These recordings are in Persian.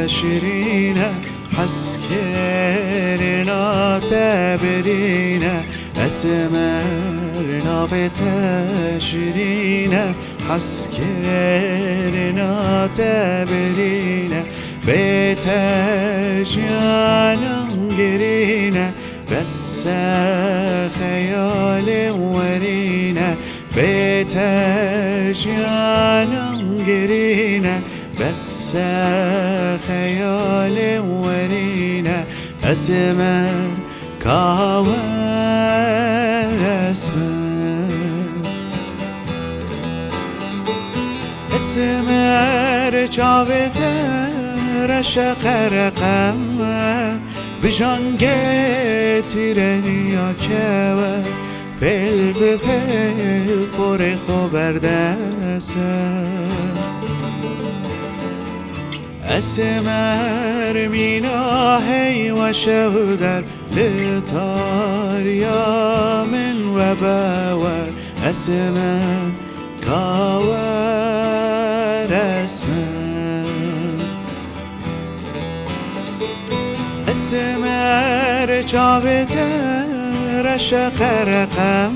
شيرينة حسكرنا تبرينة أسمر نابتا شيرينة حسكرنا تبرينة بيت جانا قرينة بس خيال ورينة بيت جانا قرينة بس خيال ورينة أسمر كاور اسمر جاوت رشق رقم بجان گتیرنیا که پل به پل پر خبردسه اسمر میناهی و شودر لطاریا من و باور اسمر کاور اسمر جاوت رشق رقم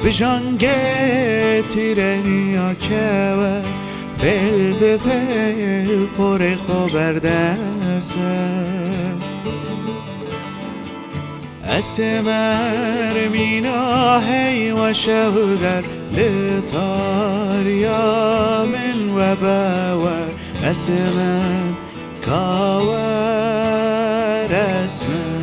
بجان گتیرنیا که پل به پل پر خبردسه اسمر میناهی و شودر لطاریا من و باور اسمر کاور اسمر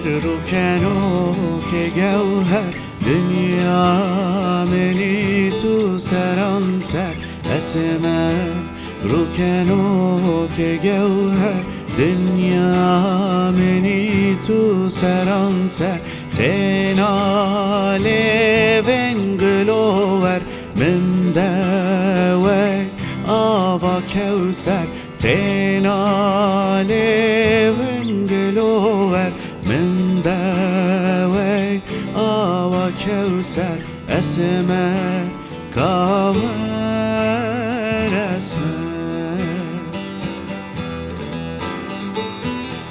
روکنو که گوهر دنیا منی تو سران سر اسمر روکنو که گوهر دنیا منی تو سران سر تنال ونگلوور من دوی آوا کوسر تنال ونگلوور من دوی آوا کوسر اسمر کاور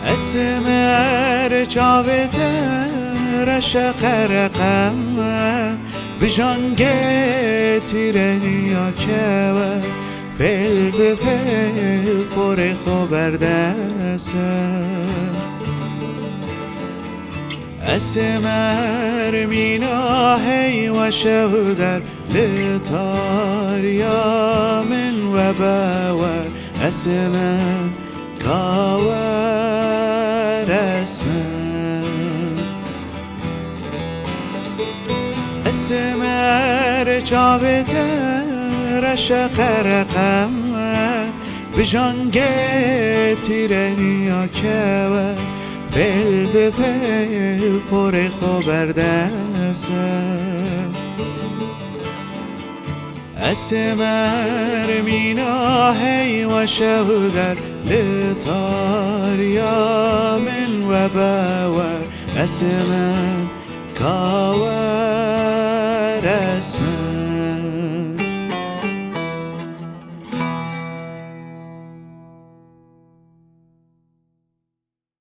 اسمر جاوت رشق رقم بجان گتیرنیا که پل به پل پر خبردسه اسمر میناهی و شودر لطاریا من و باور اسمر کاور اسمر جاوت رشق رقم بجان گتیرنیا که پل به پل پر خبردسه اسمر میناهی و شودر لطاریا من و باور اسمر کاور